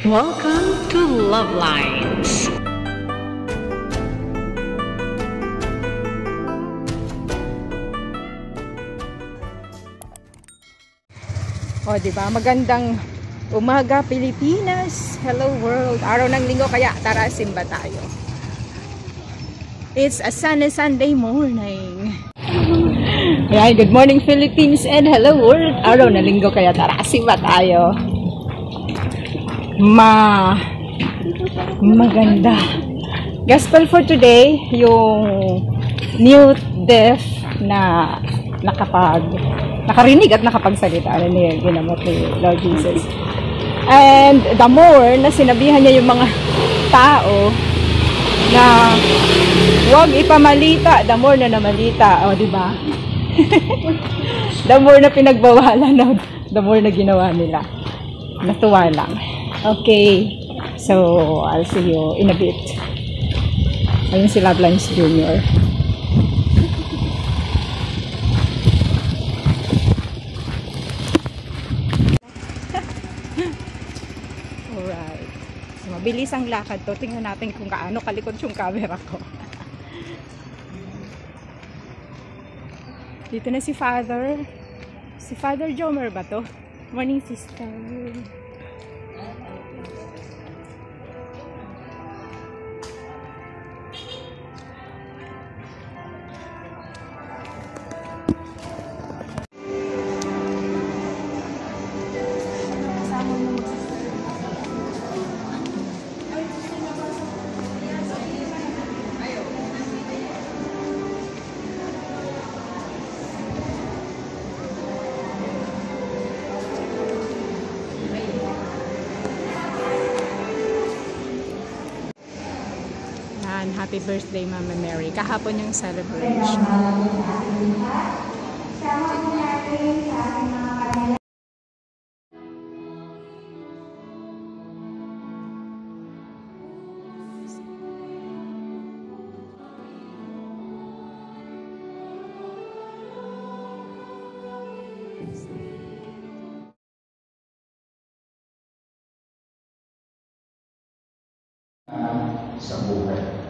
Welcome to Love Lines. O, diba? Magandang umaga, Pilipinas. Hello world. Araw ng linggo, kaya tara simba tayo. It's a sunny Sunday morning. Ayan, good morning Philippines and hello world. Araw ng linggo, kaya tara simba tayo. Maganda. Gospel for today, yung new deaf na nakarinig at nakapagsalita ni ginamot ni Lord Jesus. And the more na sinabihan niya yung mga tao na huwag ipamalita, the more na namalita. O, diba? The more na pinagbawalan, the more na ginawa nila. Natuwa lang. Okay. So, I'll see you in a bit. Ayun si Love Lines Jr. Alright. So, mabilis ang lakad to. Tingnan natin kung gaano kalikot yung camera ko. Dito na si Father. Si Father Jomer ba to? Morning, sister. Happy birthday, Mama Mary. Kahapon yung celebration. Sa buhay.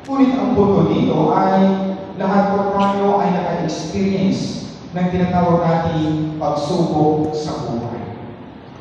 Ngunit ang punto dito ay lahat po tayo ay naka-experience ng tinatawag nating pagsubok sa buhay.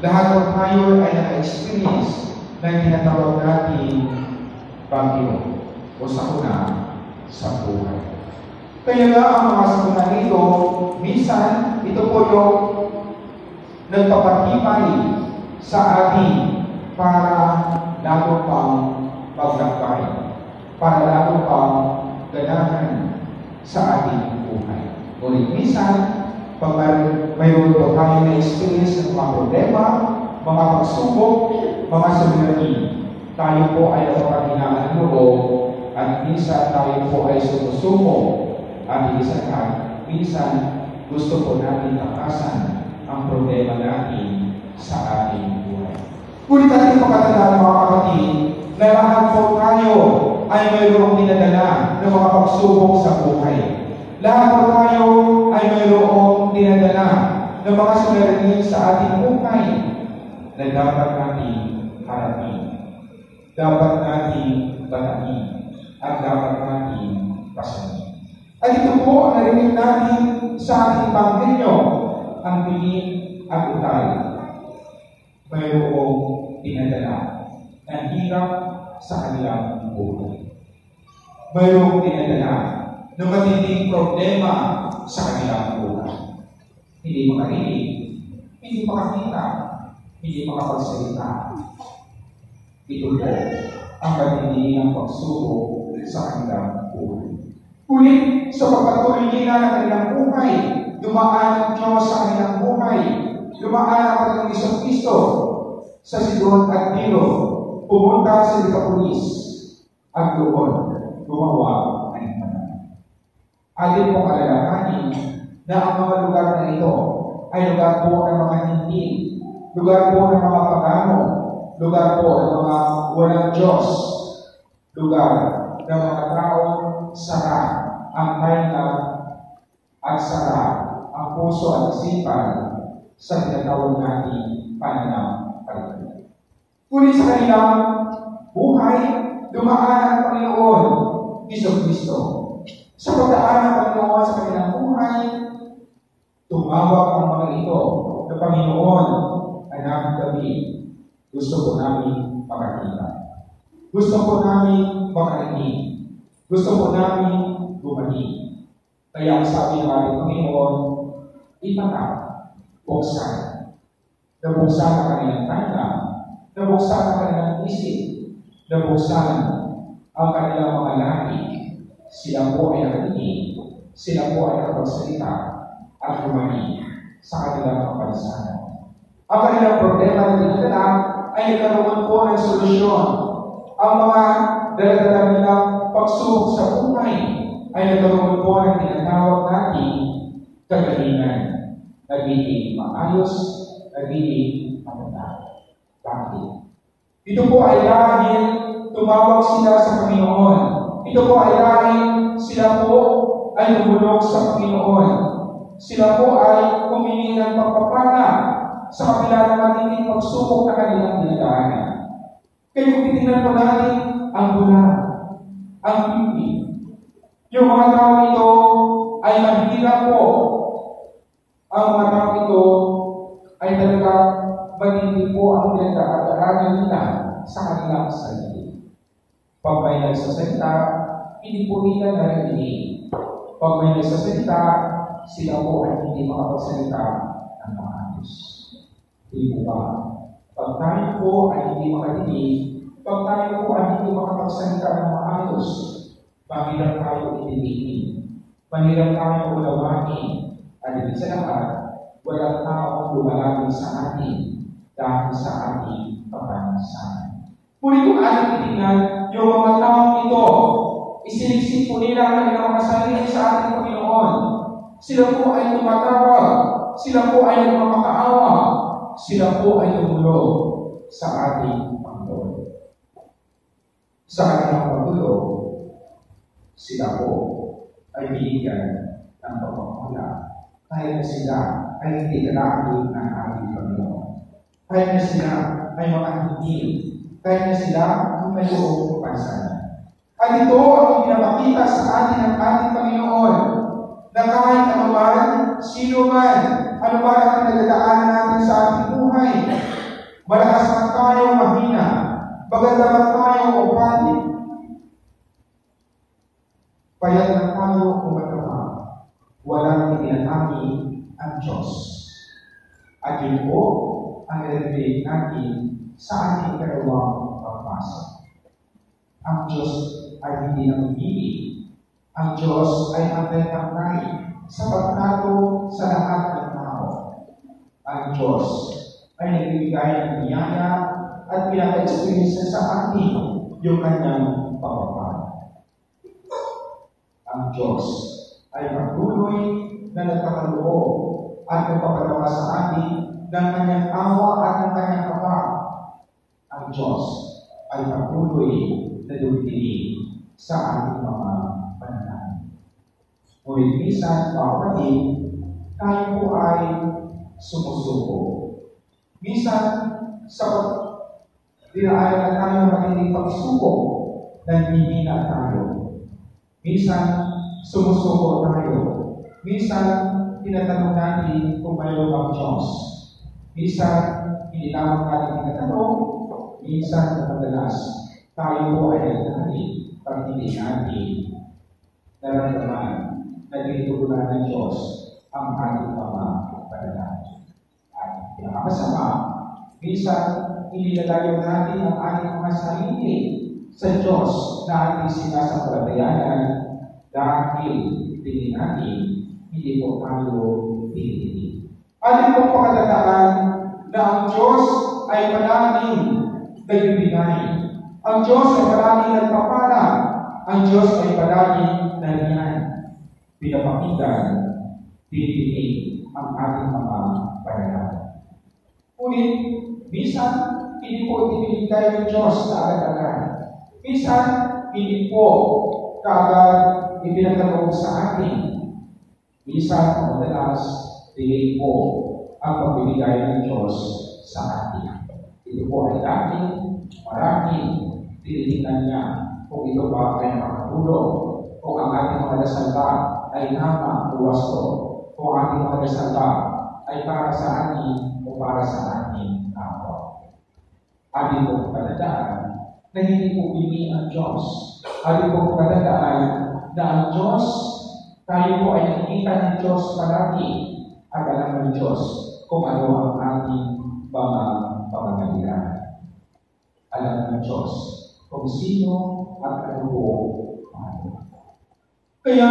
Lahat po tayo ay naka-experience ng tinatawag nating bagyo o sakuna sa buhay. Kaya nga ang mga sakuna nito, minsan ito po yung nagpapatibay sa atin para lalo pang paglakbay, para lalo pang ganahan sa ating buhay. Ngunit minsan, pag mayroon po tayo na experience ng mga problema, mga pagsubok, mga suliranin, tayo po ay napapanghinaan ng loob at minsan tayo po ay sumusuko at minsan gusto po natin takasan ang problema natin sa ating buhay. Ngunit ating pagkatandaan, mga kapatid, na lahat po tayo ay mayroong dinadala ng mga pagsubok sa buhay. Lahat po tayo ay mayroong dinadala ng mga suliranin sa ating buhay na dapat natin harapin, dapat natin batahin, at dapat natin pasanin. At ito po ang narinig natin sa ating Ebanghelyo, ang tingin at utay. Mayroong dinadala ng hirap sa kanilang buhay. Mayroong dinadala ng matinding problema sa kanilang buhay. Hindi makarinig, hindi makakita, hindi makapagsalita. Ito po ang matinding pagsubok sa kanilang buhay. Ngunit sa pagpatuloy nila ng kanilang buhay, dumaan ang Diyos sa kanilang buhay, dumaan ang kanilang Isang Kristo sa Sidon at Tiro, pumunta sa Decapolis at doon gumawa ng panahon. Atin pong alalahanin na ang mga lugar na ito ay lugar po ng mga hindi, lugar po ng mga pagano, lugar po ng mga walang Diyos, lugar ng mga taong sara ang tainga at sara ang puso at isipan sa tinatawag natin pananampalataya. Ngunit sa kanilang buhay, dumaan ang Panginoon, Kristo. Sa pagdaan ng Panginoon sa kanilang buhay, tumawag ang mga ito na Panginoon, anak kami, gusto po namin makakita. Gusto po namin makarinig. Gusto po namin gumaling. Kaya ang sabi ng ating Panginoon, itatag, buksan. Nabuksan ang kanilang tanda, nabuksan ang kanilang isip, nabuksan ang kanilang mga lahi. Sila po ay nakatinig, sila po ay nakapagsalita at gumaling sa kanilang kapansanan. Ang kanilang problema na dinadala ay nagkaroon po ng solusyon. Ang mga daladala nilang pagsubok sa buhay ay nagkaroon po ng tinatawag natin kagalingan. Nagiging maayos, nagiging maganda. Bakit? Ito po ay dahil tumawag sila sa Panginoon. Ito po ay dahil sila po ay lumulog sa Panginoon. Sila po ay humingi ng pagpapala sa kabila ng matinding pagsubok na kanilang dinadaanan. Kaya kung titignan po natin ang bulan, ang pipi, yung mga tao ito ay mahirap po. Ang mga tao ito ay talagang matindi po ang pinagdaanan nila sa kanilang sarili. Pag may nagsasalita, hindi po nila narinig. Pag may nagsasalita, sila po ay hindi makapagsalita ng maayos. Hindi po ba? Pag tayo po ay hindi makadinig, pag tayo po ay hindi makapagsalita ng maayos, mahirap tayo itinigin. Mahirap tayo ulawain. At ibig sa lahat, walang taong lumalapit sa atin dahil sa ating kapansanan. Ngunit kung ating titignan, yung mga taong ito, isiniksik po nila ang kanilang mga sarili sa ating Panginoon. Sila po ay tumatawag, sila po ay nagmamakaawa, sila po ay tumulong sa ating Panginoon. Sa kanilang pagtulong, sila po ay binigyan ng pagpapala. Kahit na sila ay hindi kalahit ng ating Panginoon. Kahit na sila ay makahigil. Kahit na sila ay may buong pansanan. At ito ang pinapakita sa atin ng ating Panginoon na kahit ano man, sino man, ano man ang pinagdadaanan natin sa ating buhay, malakas man tayo mahina, maganda man tayo o pati, payat na tayo umatama, walang itinatami ang Diyos. At yun po ang nilagay natin sa ating karawang pagpasok. Ang Diyos ay hindi namimili. Ang Diyos ay antay-antay sa pagtato sa lahat ng tao. Ang Diyos ay nagbibigay ng biyaya at pinaka-experience sa atin yung kanyang pagpapala. Ang Diyos ay patuloy na nagkakaloob at nagpapagawa sa atin ng kanyang awa at ng kanyang kapal. Ang Diyos ay patuloy na dumidinig sa ating mga pananalig. Ngunit minsan, kapatid, tayo po ay sumusuko. Minsan, sa dinaanan na tayo ng matinding pagsubok, nanghihina tayo. Minsan, sumusuko tayo. Minsan, tinatanong natin kung mayroon ang Diyos. Minsan, hindi naman natin tinatanong. Minsan, madalas, tayo po ay nagtahalik pag hindi natin naramdaman na tinutugunan ng Diyos ang ating mga pananalig. At pinakamasama, minsan, inilalayo natin ang ating mga sarili sa Diyos na ating sinasampalatayanan dahil tingin natin hindi po tayo tinitingin. Ating pong pakatataan na ang Diyos ay palaging nagbibigay. Ang Diyos ay palaging nagpapala. Ang Diyos ay palaging nariyan. Pinapakinggan, tinitingin ang ating mga pananalig. Ngunit, minsan, hindi po tinibigay ng Diyos na agad-agad. Minsan, hindi po kaagad ipinagkaloob sa atin. Minsan, madalas, tingin po ang pagbibigay ng Diyos sa atin. Ito po ay dating marami. Tinitingnan niya kung ito ba ay nakatulong, kung ang ating mga dasal ba ay tama o wasto, kung ang ating mga dasal ba ay para sa atin o para sa ating kapwa. Ating pong katandaan na hindi po pili ang Diyos. Ating pong katandaan na ang Diyos, tayo po ay nakikita ng Diyos palagi at alam ng Diyos kung ano ang ating mga pangangailangan. Alam ng Diyos kung sino at ano po ano. Kaya,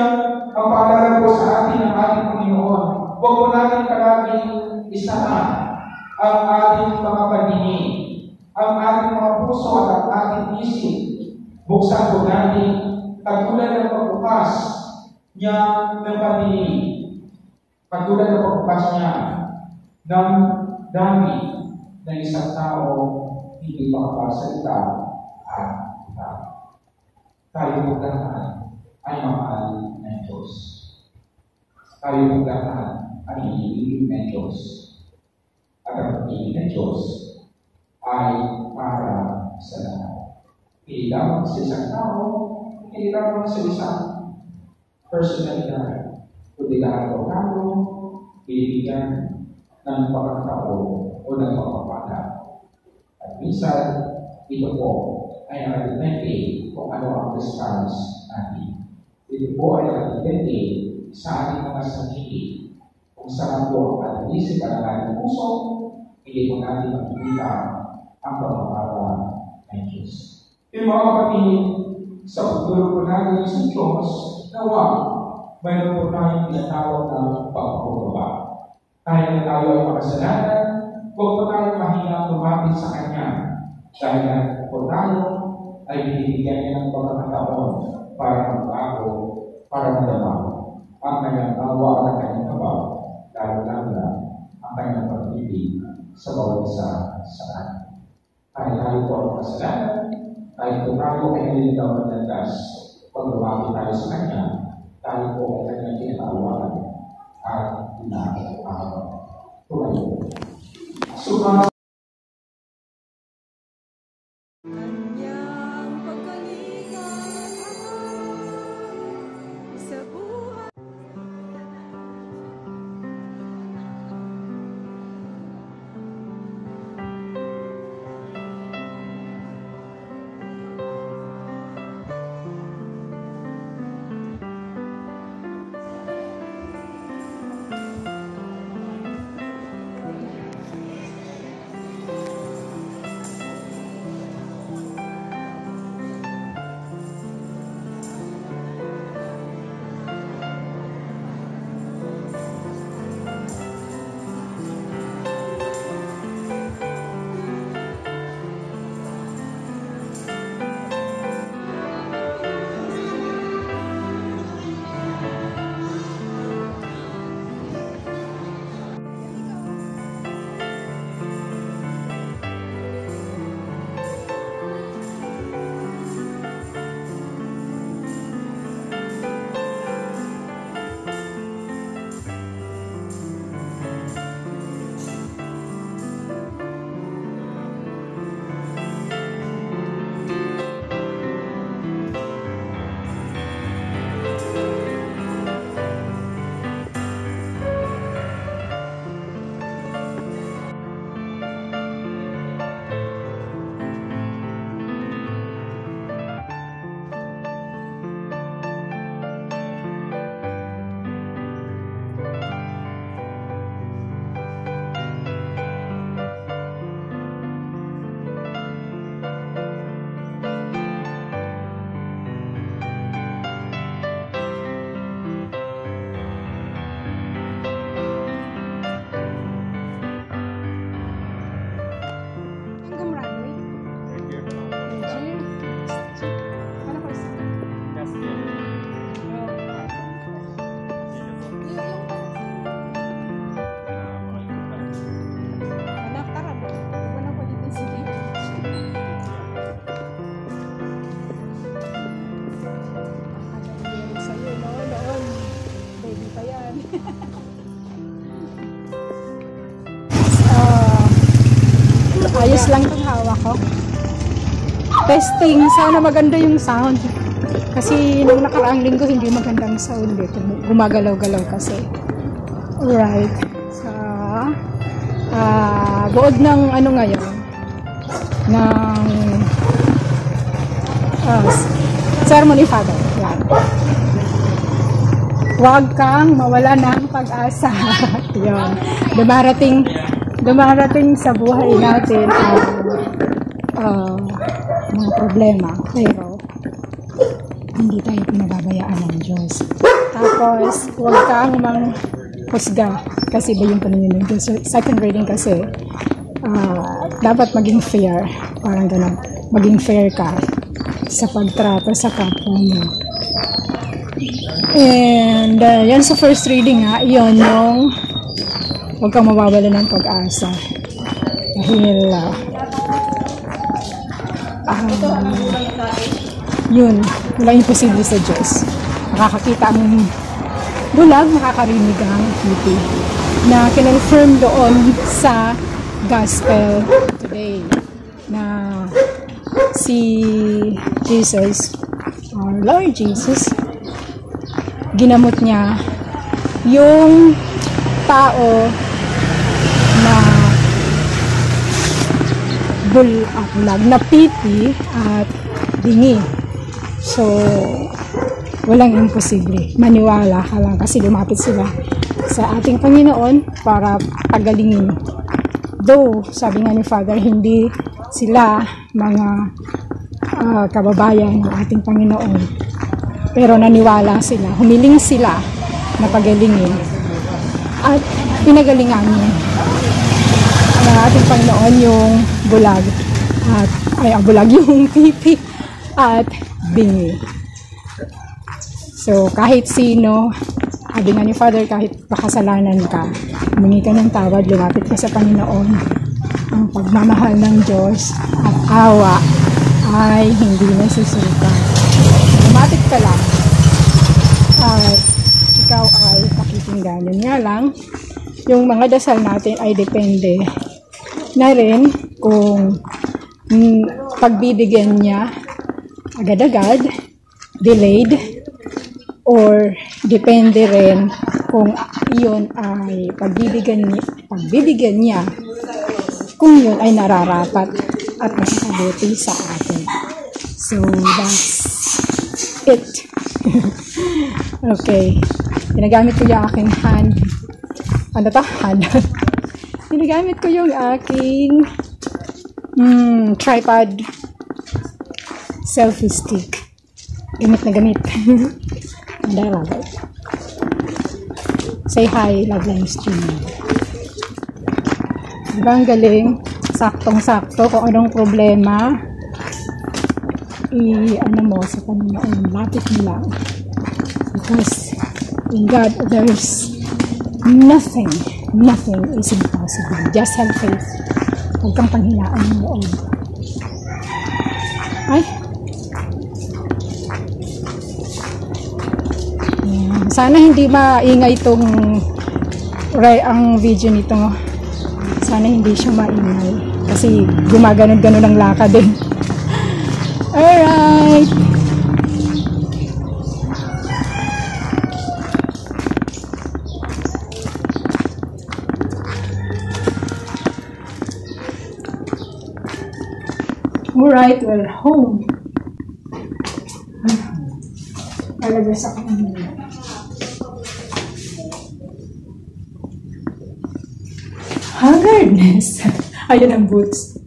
ang paalala po sa atin ng ating Panginoon, huwag po natin palaging isaan ang ating mga paningin, ang ating mga puso at ang ating isip. Buksan po natin pagtulad ng pagbukas niya ng paningin, pagtulad ng pagbukas niya ng dami ng isang tao hindi makapagsalita at tayo po lahat ay mahal ng Diyos. Tayo po lahat ay hinihiling ng Diyos. At ang pag-ibig ng Diyos ay para sa lahat. Hindi lamang sa isang tao, hindi lamang sa isang personalidad, kundi lahat po tayo binibigyan ng pagkakataon o ng pagpapala. At minsan, ito po ay nakadepende kung ano ang response natin. Ito po ay nakadepende sa ating mga sarili. Kung saan po ang isip at ang ating puso, hindi po natin makikita ang pagpapala ng Diyos. Yung mga kapatid, sa pagdulog po natin sa Diyos, nawa, mayroon po tayong tinatawag ng pagpapababa. Kahit na tayo ay makasalanan, huwag po tayong mahirap lumapit sa Kanya. Dahil na po tayo ay binibigyan niya ng pagkakataon para magbago, para madama ang kanyang awa at ang kanyang kabaw, lalo-lalo na ang kanyang pag-ibig sa bawat isa sa atin. Kahit tayo po ang makasalanan, kahit po tayo ay naliligaw ng landas, pag lumapit tayo sa Kanya, tayo po ay kanyang kinakawalan at inaaraw. Tumayo. Sumas earbuds lang itong hawak ko. Testing. Sana maganda yung sound. Kasi nung nakaraang linggo, hindi magandang sound dito. Gumagalaw-galaw kasi. Alright. So, buod ng ano ngayon, ng ceremony father. Yan. Huwag kang mawala ng pag-asa. Yan. Dumarating sa buhay natin mga problema. Pero, hindi tayo pinababayaan ng Diyos. Tapos, huwag kang manghusga. Kasi ba yung paningin ng Diyos? Second reading kasi, dapat maging fair. Parang ganun. Maging fair ka sa pagtrato sa kapwa mo. And, yan sa first reading yun yung huwag kang mawawala ng pag-asa. Dahil, yun, walang imposible sa Diyos. Makakakita ang bulag, makakarinig ang hippie na kinonfirm doon sa gospel today na si Jesus, our Lord Jesus, ginamot niya yung tao na bulag, na piti at dingi. So, walang imposible. Maniwala ka lang kasi lumapit sila sa ating Panginoon para pagalingin. Though, sabi nga ni Father, hindi sila mga kababayan ng ating Panginoon. Pero naniwala sila, humiling sila na pagalingin. At pinagalingan niya ng ating Panginoon yung bulag. Bulag yung pipi at bingi. So, kahit sino, sabi nga ni Father, kahit pakasalanan ka, humingi ka ng tawad, lumapit ka sa Panginoon, ang pagmamahal ng Diyos at awa ay hindi nasusuka. Lumapit ka lang at ikaw ay pakikinggan. Yun nga lang, yung mga dasal natin ay depende na rin kung pagbibigyan niya agad-agad, delayed, or depende rin kung iyon ay pagbibigyan niya kung yun ay nararapat at makakabuti sa atin. So, that's it. Okay. Ginagamit ko yung aking hand. Ano to? Hand. Ginagamit ko yung aking tripod selfie stick. Gamit na gamit. Say hi, Love Line Stream. Diba ang galing? Saktong-sakto kung anong problema, ano mo sa Panginoon, lapit mo lang. Because in God, there's nothing is impossible. Just have faith. Huwag kang panghinaan ng loob. Ay! Sana hindi maingay itong ang video nito. Sana hindi siya maingay. Kasi gumaganon-ganon ang lakad din. Alright! Alright, we're home. Palabas ako muna. Haggardness. Ayun ang boots.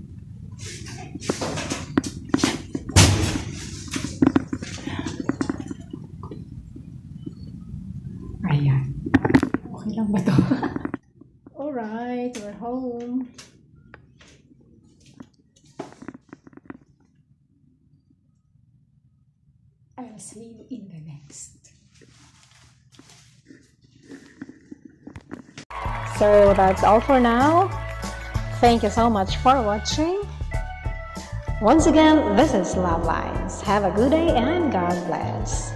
Ayan. Okay lang ba to? Alright, we're home. I'll see you in the next. So that's all for now. Thank you so much for watching. Once again, this is Love Lines. Have a good day and God bless.